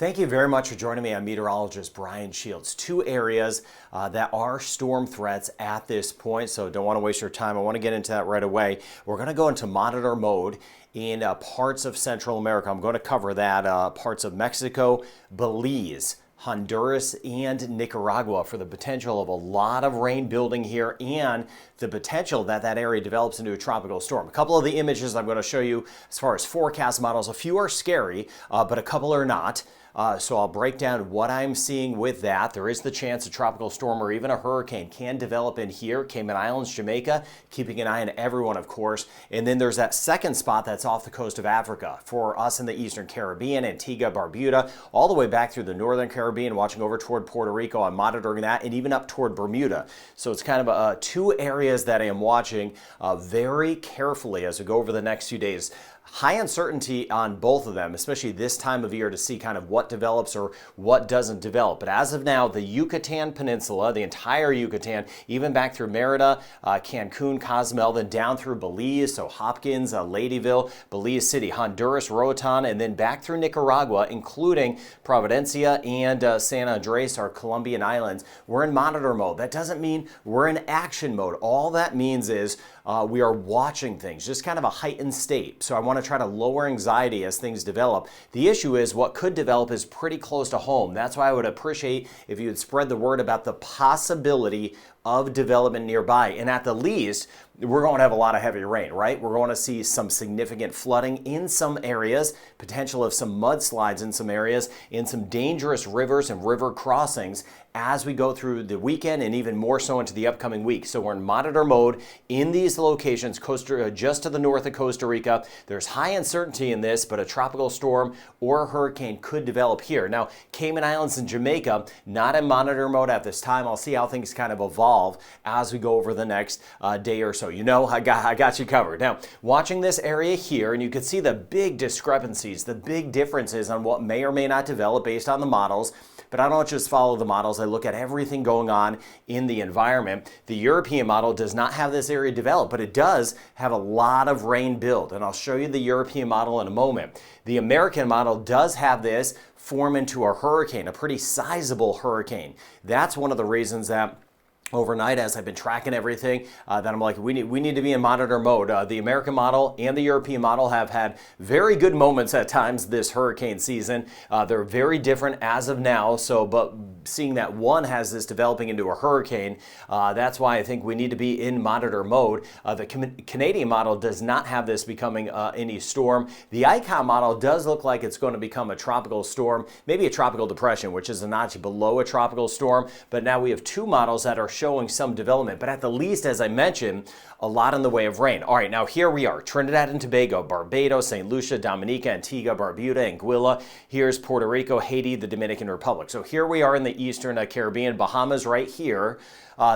Thank you very much for joining me. I'm meteorologist Brian Shields. Two areas that are storm threats at this point, so don't want to waste your time. I want to get into that right away. We're going to go into monitor mode in parts of Central America. I'm going to cover that, parts of Mexico, Belize, Honduras, and Nicaragua for the potential of a lot of rain building here and the potential that that area develops into a tropical storm. A couple of the images I'm going to show you as far as forecast models, a few are scary, but a couple are not. So I'll break down what I'm seeing with that. There is the chance a tropical storm or even a hurricane can develop in here, Cayman Islands, Jamaica, keeping an eye on everyone, of course. And then there's that second spot that's off the coast of Africa. For us in the Eastern Caribbean, Antigua, Barbuda, all the way back through the Northern Caribbean, watching over toward Puerto Rico, I'm monitoring that, and even up toward Bermuda. So it's kind of two areas that I am watching very carefully as we go over the next few days. High uncertainty on both of them, especially this time of year, to see kind of what develops or what doesn't develop. But as of now, the Yucatán Peninsula, the entire Yucatan, even back through Merida, Cancun, Cozumel, then down through Belize, so Hopkins, Ladyville, Belize City, Honduras, Roatan, and then back through Nicaragua, including Providencia and San Andrés, our Colombian islands. We're in monitor mode. That doesn't mean we're in action mode. All that means is we are watching things, just kind of a heightened state. So I want to try to lower anxiety as things develop. The issue is what could develop is pretty close to home. That's why I would appreciate if you would spread the word about the possibility of development nearby. And at the least, we're going to have a lot of heavy rain, right? We're going to see some significant flooding in some areas, potential of some mudslides in some areas, and some dangerous rivers and river crossings as we go through the weekend and even more so into the upcoming week. So we're in monitor mode in these locations, just to the north of Costa Rica. There's high uncertainty in this, but a tropical storm or a hurricane could develop here. Now, Cayman Islands and Jamaica, not in monitor mode at this time. I'll see how things kind of evolve as we go over the next day or so. You know, I got you covered. Now, watching this area here, and you can see the big discrepancies, the big differences on what may or may not develop based on the models. But I don't just follow the models. I look at everything going on in the environment. The European model does not have this area developed, but it does have a lot of rain build. And I'll show you the European model in a moment. The American model does have this form into a hurricane, a pretty sizable hurricane. That's one of the reasons that overnight, as I've been tracking everything, that I'm like, we need to be in monitor mode. The American model and the European model have had very good moments at times this hurricane season. They're very different as of now. So, but seeing that one has this developing into a hurricane, that's why I think we need to be in monitor mode. The Canadian model does not have this becoming any storm. The ICON model does look like it's going to become a tropical storm, maybe a tropical depression, which is a notch below a tropical storm. But now we have two models that are showing some development, but at the least, as I mentioned, a lot in the way of rain. All right, now here we are, Trinidad and Tobago, Barbados, St. Lucia, Dominica, Antigua, Barbuda, Anguilla. Here's Puerto Rico, Haiti, the Dominican Republic. So here we are in the Eastern Caribbean, Bahamas right here.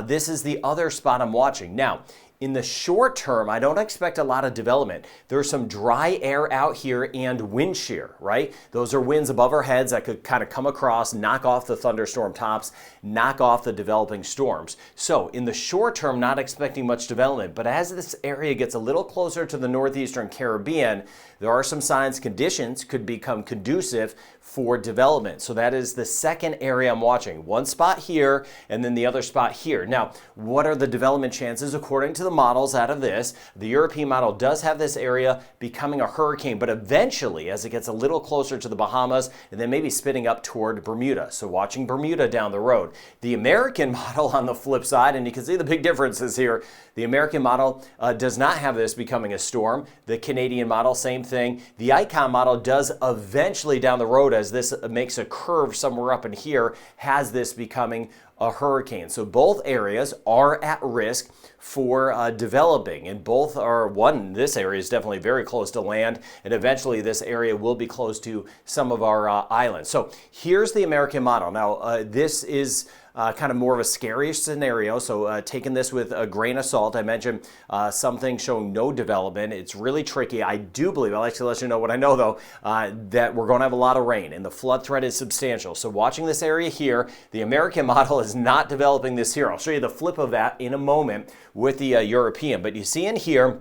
This is the other spot I'm watching. Now, in the short term, I don't expect a lot of development. There's some dry air out here and wind shear, right? Those are winds above our heads that could kind of come across, knock off the thunderstorm tops, knock off the developing storms. So in the short term, not expecting much development. But as this area gets a little closer to the northeastern Caribbean, there are some signs conditions could become conducive for development. So that is the second area I'm watching. One spot here and then the other spot here. Now, what are the development chances according to the models out of this? The European model does have this area becoming a hurricane, but eventually as it gets a little closer to the Bahamas and then maybe spinning up toward Bermuda. So watching Bermuda down the road. The American model on the flip side, and you can see the big differences here, the American model does not have this becoming a storm. The Canadian model, same thing. The ICON model does eventually down the road, as this makes a curve somewhere up in here, has this becoming a hurricane. So both areas are at risk for developing, and both are, this area is definitely very close to land, and eventually this area will be close to some of our islands. So here's the American model. Now this is kind of more of a scary scenario, so taking this with a grain of salt. I mentioned something showing no development. It's really tricky. I do believe, I'll actually let you know what I know though, that we're going to have a lot of rain and the flood threat is substantial. So watching this area here, the American model is not developing this here. I'll show you the flip of that in a moment with the European, but you see in here,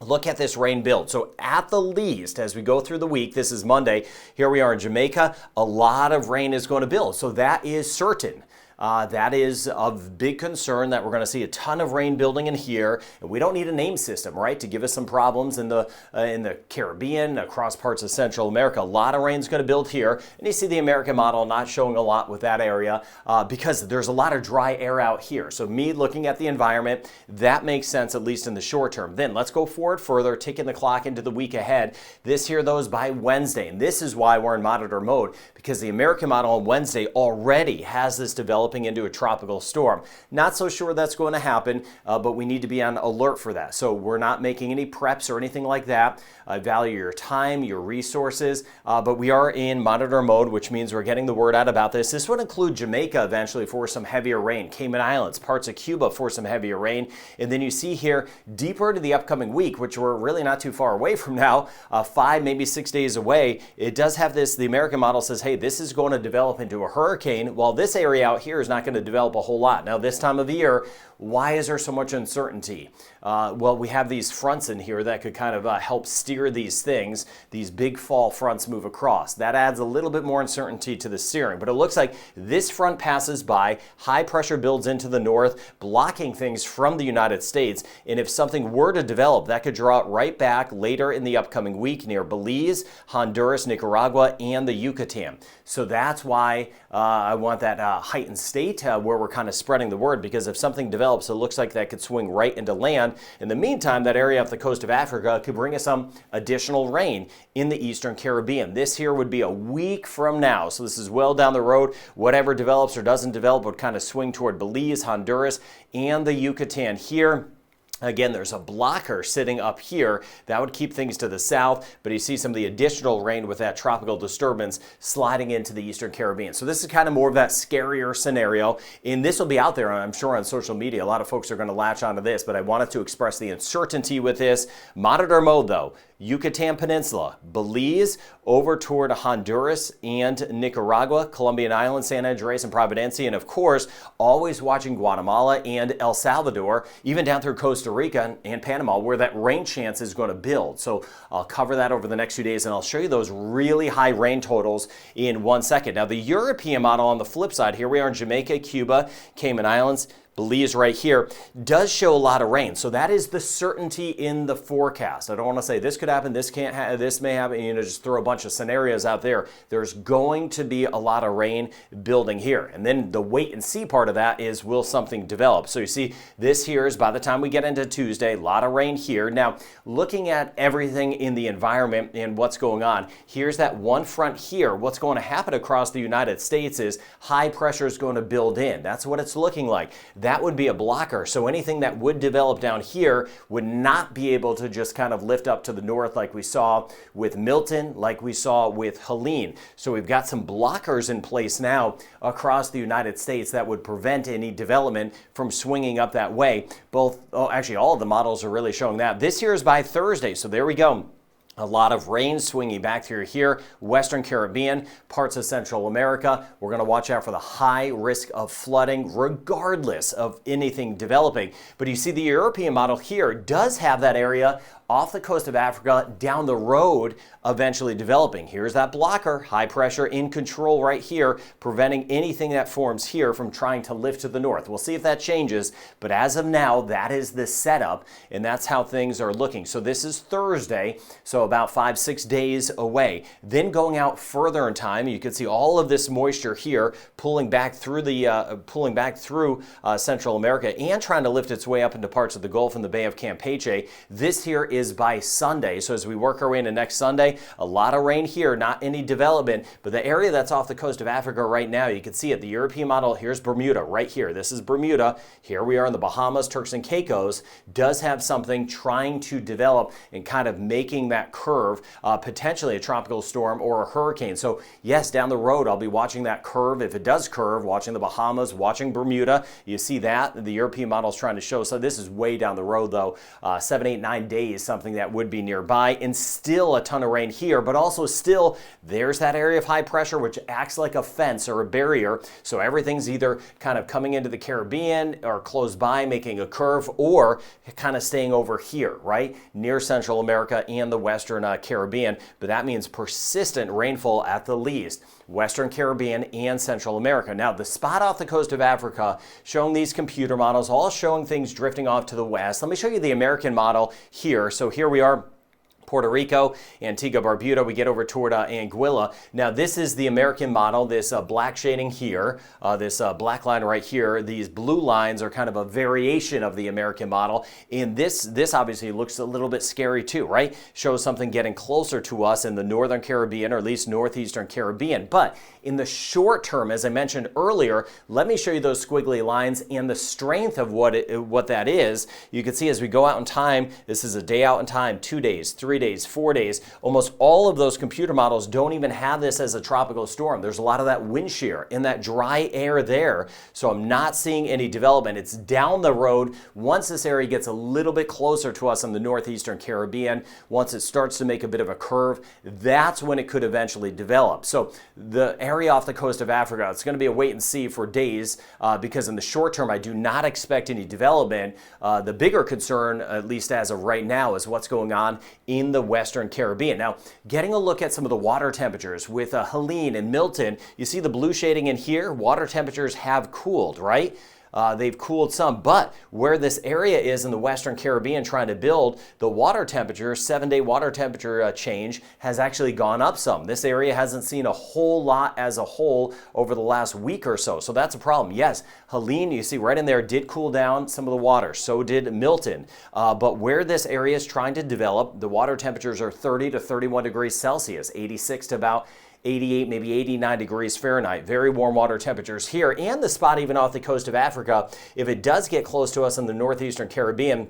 look at this rain build. So at the least, as we go through the week, this is Monday, here we are in Jamaica, a lot of rain is going to build. So that is certain. That is of big concern that we're going to see a ton of rain building in here. And we don't need a name system, right, to give us some problems in the Caribbean, across parts of Central America. A lot of rain is going to build here. And you see the American model not showing a lot with that area because there's a lot of dry air out here. So me looking at the environment, that makes sense, at least in the short term. Then let's go forward further, taking the clock into the week ahead. This here, though, is by Wednesday. And this is why we're in monitor mode, because the American model on Wednesday already has this developing into a tropical storm. Not so sure that's going to happen, but we need to be on alert for that. So we're not making any preps or anything like that. Value your time, your resources, but we are in monitor mode, which means we're getting the word out about this. This would include Jamaica eventually for some heavier rain, Cayman Islands, parts of Cuba for some heavier rain. And then you see here deeper into the upcoming week, which we're really not too far away from now, 5, maybe 6 days away, it does have this, the American model says, hey, this is going to develop into a hurricane, while this area out here is not going to develop a whole lot. Now, this time of year, why is there so much uncertainty? Well, we have these fronts in here that could kind of help steer these things. These big fall fronts move across. That adds a little bit more uncertainty to the steering. But it looks like this front passes by, high pressure builds into the north, blocking things from the United States. And if something were to develop, that could draw it right back later in the upcoming week near Belize, Honduras, Nicaragua, and the Yucatán. So that's why I want that heightened state where we're kind of spreading the word, because if something develops, it looks like that could swing right into land. In the meantime, that area off the coast of Africa could bring us some additional rain in the Eastern Caribbean. This here would be a week from now, so this is well down the road. Whatever develops or doesn't develop would kind of swing toward Belize, Honduras, and the Yucatán here. Again, there's a blocker sitting up here that would keep things to the south, but you see some of the additional rain with that tropical disturbance sliding into the Eastern Caribbean. So this is kind of more of that scarier scenario, and this will be out there, I'm sure, on social media. A lot of folks are going to latch onto this, but I wanted to express the uncertainty with this. Monitor mode, though. Yucatán Peninsula, Belize, over toward Honduras and Nicaragua, Colombian Islands, San Andrés, and Providencia, and of course, always watching Guatemala and El Salvador, even down through Costa Rica and Panama, where that rain chance is going to build. So I'll cover that over the next few days, and I'll show you those really high rain totals in 1 second. Now, the European model on the flip side, here we are in Jamaica, Cuba, Cayman Islands, Belize right here, does show a lot of rain. So that is the certainty in the forecast. I don't want to say this could happen, this can't happen, this may happen, just throw a bunch of scenarios out there. There's going to be a lot of rain building here. And then the wait and see part of that is, will something develop? So you see, this here is by the time we get into Tuesday, a lot of rain here. Now, looking at everything in the environment and what's going on, here's that one front here. What's going to happen across the United States is high pressure is going to build in. That's what it's looking like. That would be a blocker. So anything that would develop down here would not be able to just kind of lift up to the north like we saw with Milton, like we saw with Helene. So we've got some blockers in place now across the United States that would prevent any development from swinging up that way. Actually, all of the models are really showing that. This here is by Thursday, so there we go. A lot of rain swinging back through here, Western Caribbean, parts of Central America. We're going to watch out for the high risk of flooding regardless of anything developing. But you see the European model here does have that area off the coast of Africa down the road eventually developing. Here's that blocker, high pressure in control right here, preventing anything that forms here from trying to lift to the north. We'll see if that changes, but as of now, that is the setup, and that's how things are looking. So this is Thursday, so about 5-6 days away. Then going out further in time, you can see all of this moisture here pulling back through Central America and trying to lift its way up into parts of the Gulf and the Bay of Campeche. This here is by Sunday. So as we work our way into next Sunday, a lot of rain here, not any development, but the area that's off the coast of Africa right now, you can see it, the European model, here's Bermuda right here. This is Bermuda. Here we are in the Bahamas, Turks and Caicos, does have something trying to develop and kind of making that curve, potentially a tropical storm or a hurricane. So yes, down the road, I'll be watching that curve. If it does curve, watching the Bahamas, watching Bermuda. You see that the European model is trying to show. So this is way down the road though, 7, 8, 9 days, something that would be nearby, and still a ton of rain here, but also still there's that area of high pressure which acts like a fence or a barrier. So everything's either kind of coming into the Caribbean or close by, making a curve, or kind of staying over here, right? Near Central America and the Western Caribbean. But that means persistent rainfall at the least. Western Caribbean and Central America. Now, the spot off the coast of Africa showing these computer models, all showing things drifting off to the west. Let me show you the American model here. So here we are. Puerto Rico, Antigua, Barbuda, we get over toward Anguilla. Now this is the American model, this black shading here, this black line right here. These blue lines are kind of a variation of the American model, and this obviously looks a little bit scary too, right? Shows something getting closer to us in the Northern Caribbean, or at least Northeastern Caribbean. But in the short term, as I mentioned earlier, let me show you those squiggly lines and the strength of what that is. You can see as we go out in time, this is a day out in time, 2 days, 3 days, 4 days. Almost all of those computer models don't even have this as a tropical storm. There's a lot of that wind shear and that dry air there. So I'm not seeing any development. It's down the road. Once this area gets a little bit closer to us in the Northeastern Caribbean, once it starts to make a bit of a curve, that's when it could eventually develop. So the area off the coast of Africa, it's going to be a wait and see for days because in the short term, I do not expect any development. The bigger concern, at least as of right now, is what's going on in the Western Caribbean. Now, getting a look at some of the water temperatures with Helene and Milton, you see the blue shading in here. Water temperatures have cooled, right? They've cooled some, but where this area is in the Western Caribbean trying to build, the water temperature, 7-day water temperature change has actually gone up some. This area hasn't seen a whole lot as a whole over the last week or so. So that's a problem. Yes, Helene, you see right in there, did cool down some of the water. So did Milton. But where this area is trying to develop, the water temperatures are 30 to 31 degrees Celsius, 86 to about 88, maybe 89 degrees Fahrenheit. Very warm water temperatures here, and the spot even off the coast of Africa. If it does get close to us in the Northeastern Caribbean,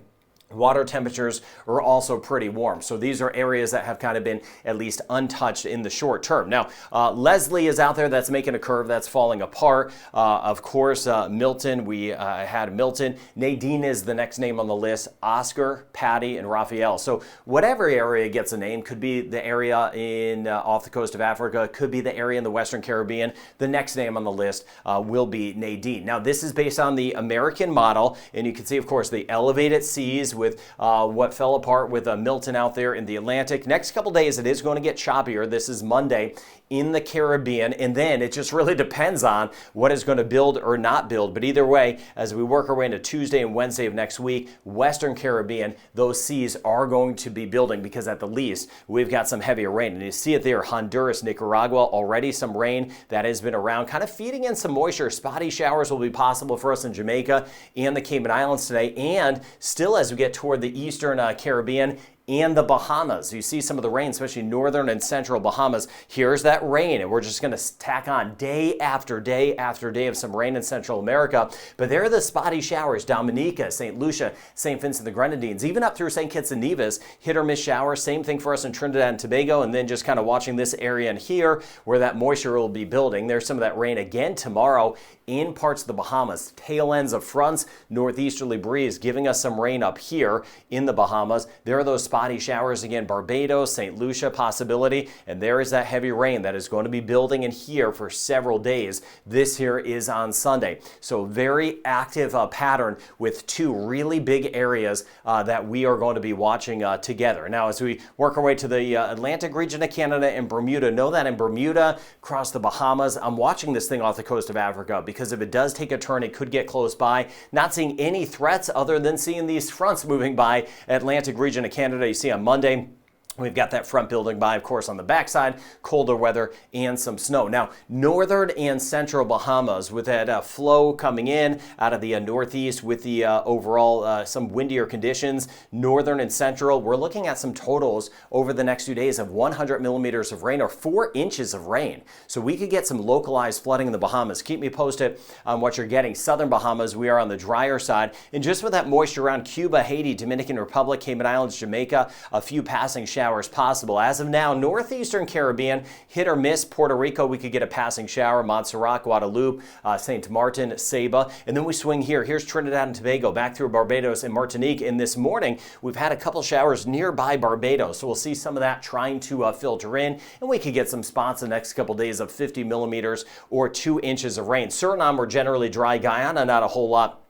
water temperatures are also pretty warm. So these are areas that have kind of been at least untouched in the short term. Now, Leslie is out there that's making a curve that's falling apart. Of course, Milton, we had Milton. Nadine is the next name on the list. Oscar, Patty, and Raphael. So whatever area gets a name, could be the area in off the coast of Africa, could be the area in the Western Caribbean. The next name on the list will be Nadine. Now, this is based on the American model, and you can see, of course, the elevated seas with what fell apart with Milton out there in the Atlantic. Next couple days, it is going to get choppier. This is Monday in the Caribbean, and then it just really depends on what is going to build or not build. But either way, as we work our way into Tuesday and Wednesday of next week, Western Caribbean, those seas are going to be building because at the least, we've got some heavier rain. And you see it there, Honduras, Nicaragua, already some rain that has been around, kind of feeding in some moisture. Spotty showers will be possible for us in Jamaica and the Cayman Islands today. And still as we get toward the Eastern Caribbean, and the Bahamas. You see some of the rain, especially northern and central Bahamas. Here's that rain, and we're just going to tack on day after day after day of some rain in Central America. But there are the spotty showers, Dominica, St. Lucia, St. Vincent the Grenadines, even up through St. Kitts and Nevis, hit or miss showers. Same thing for us in Trinidad and Tobago, and then just kind of watching this area in here where that moisture will be building. There's some of that rain again tomorrow in parts of the Bahamas. Tail ends of fronts, northeasterly breeze giving us some rain up here in the Bahamas. There are those spotty showers again, Barbados, St. Lucia possibility, and there is that heavy rain that is going to be building in here for several days. This here is on Sunday. So very active pattern with two really big areas that we are going to be watching together. Now, as we work our way to the Atlantic region of Canada and Bermuda, know that in Bermuda, across the Bahamas, I'm watching this thing off the coast of Africa because if it does take a turn, it could get close by. Not seeing any threats other than seeing these fronts moving by Atlantic region of Canada. You see on Monday, we've got that front building by, of course, on the backside, colder weather and some snow. Now, northern and central Bahamas with that flow coming in out of the northeast with the overall some windier conditions. Northern and central, we're looking at some totals over the next few days of 100 millimeters of rain or 4 inches of rain. So we could get some localized flooding in the Bahamas. Keep me posted on what you're getting. Southern Bahamas, we are on the drier side. And just with that moisture around Cuba, Haiti, Dominican Republic, Cayman Islands, Jamaica, a few passing showers showers possible. As of now, northeastern Caribbean, hit or miss. Puerto Rico, we could get a passing shower. Montserrat, Guadeloupe, St. Martin, Saba. And then we swing here. Here's Trinidad and Tobago, back through Barbados and Martinique. And this morning, we've had a couple showers nearby Barbados. So we'll see some of that trying to filter in. And we could get some spots the next couple days of 50 millimeters or 2 inches of rain. Suriname, we're generally dry. Guyana, not a whole lot.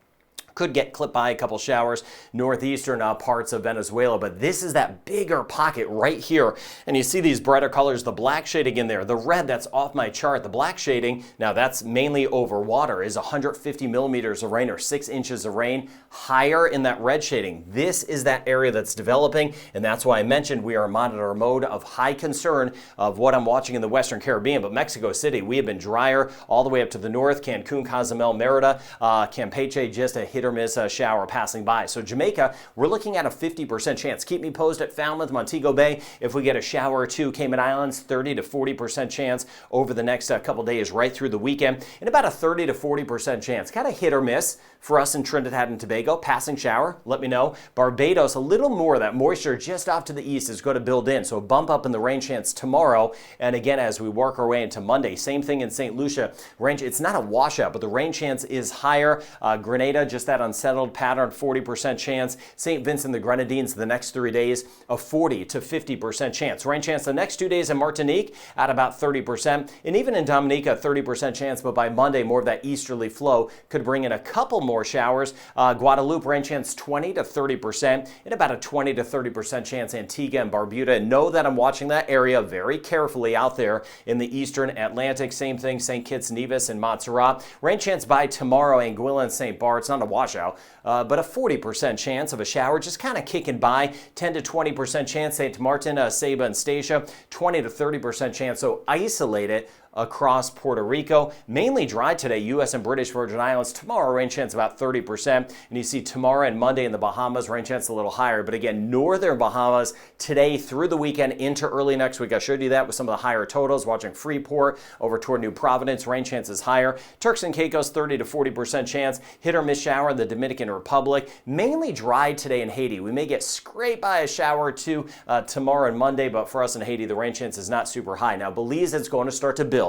Could get clipped by a couple showers, northeastern parts of Venezuela, but this is that bigger pocket right here. And you see these brighter colors, the black shading in there, the red that's off my chart, the black shading, now that's mainly over water, is 150 millimeters of rain or 6 inches of rain, higher in that red shading. This is that area that's developing, and that's why I mentioned we are in monitor mode of high concern of what I'm watching in the Western Caribbean. But Mexico City, we have been drier all the way up to the north, Cancun, Cozumel, Merida, Campeche, just a hit or miss shower passing by. So Jamaica, we're looking at a 50% chance. Keep me posted at Falmouth, Montego Bay. If we get a shower or two, Cayman Islands, 30 to 40% chance over the next couple days right through the weekend, and about a 30 to 40% chance. Kind of hit or miss for us in Trinidad and Tobago. Passing shower, let me know. Barbados, a little more. That moisture just off to the east is going to build in. So a bump up in the rain chance tomorrow. And again, as we work our way into Monday, same thing in St. Lucia. Rain, it's not a washout, but the rain chance is higher. Grenada, just that unsettled pattern, 40% chance. St. Vincent the Grenadines, the next 3 days, a 40 to 50% chance. Rain chance the next 2 days in Martinique at about 30%. And even in Dominica, 30% chance. But by Monday, more of that easterly flow could bring in a couple more showers. Guadeloupe, rain chance 20 to 30%, and about a 20 to 30% chance Antigua and Barbuda. And know that I'm watching that area very carefully out there in the eastern Atlantic. Same thing, St. Kitts, Nevis, and Montserrat. Rain chance by tomorrow, Anguilla and St. Bart's, not a washout, but a 40% chance of a shower, just kind of kicking by. 10 to 20% chance, St. Martin, Saba, and Statia. 20 to 30% chance, so isolate it across Puerto Rico. Mainly dry today, U.S. and British Virgin Islands. Tomorrow, rain chance about 30%. And you see tomorrow and Monday in the Bahamas, rain chance a little higher. But again, northern Bahamas today through the weekend into early next week. I showed you that with some of the higher totals. Watching Freeport over toward New Providence, rain chance is higher. Turks and Caicos, 30 to 40% chance. Hit or miss shower in the Dominican Republic. Mainly dry today in Haiti. We may get scraped by a shower or two tomorrow and Monday, but for us in Haiti, the rain chance is not super high. Now, Belize is going to start to build.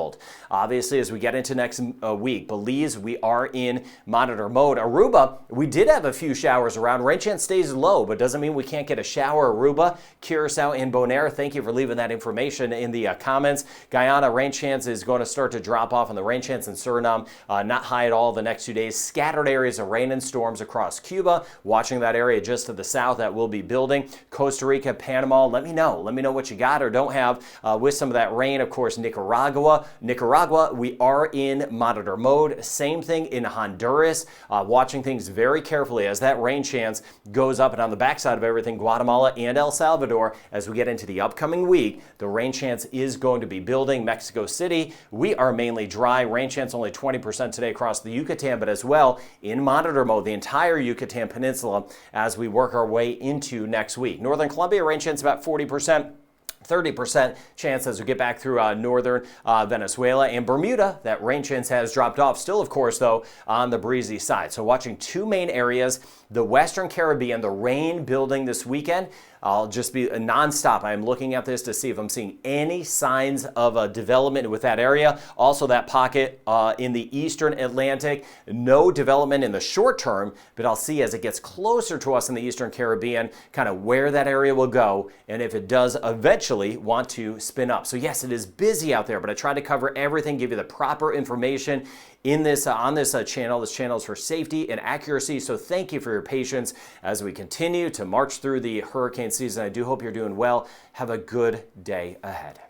Obviously, as we get into next week, Belize, we are in monitor mode. Aruba, we did have a few showers around. Rain chance stays low, but doesn't mean we can't get a shower. Aruba, Curacao, and Bonaire, thank you for leaving that information in the comments. Guyana, rain chance is going to start to drop off on the rain chance in Suriname. Not high at all the next 2 days. Scattered areas of rain and storms across Cuba. Watching that area just to the south that will be building. Costa Rica, Panama, let me know. Let me know what you got or don't have with some of that rain. Of course, Nicaragua, we are in monitor mode. Same thing in Honduras. Watching things very carefully as that rain chance goes up. And on the backside of everything, Guatemala and El Salvador, as we get into the upcoming week, the rain chance is going to be building. Mexico City, we are mainly dry. Rain chance only 20% today across the Yucatán, but as well in monitor mode, the entire Yucatán Peninsula as we work our way into next week. Northern Colombia, rain chance about 40%. 30% chance as we get back through northern Venezuela. And Bermuda, that rain chance has dropped off. Still, of course, though, on the breezy side. So watching two main areas, the Western Caribbean, the rain building this weekend. I'll just be nonstop. I'm looking at this to see if I'm seeing any signs of a development with that area. Also, that pocket in the eastern Atlantic, no development in the short term, but I'll see as it gets closer to us in the Eastern Caribbean, kind of where that area will go, and if it does eventually want to spin up. So yes, it is busy out there, but I try to cover everything, give you the proper information in this on this channel. This channel is for safety and accuracy, so thank you for your patience as we continue to march through the hurricane season. I do hope you're doing well. Have a good day ahead.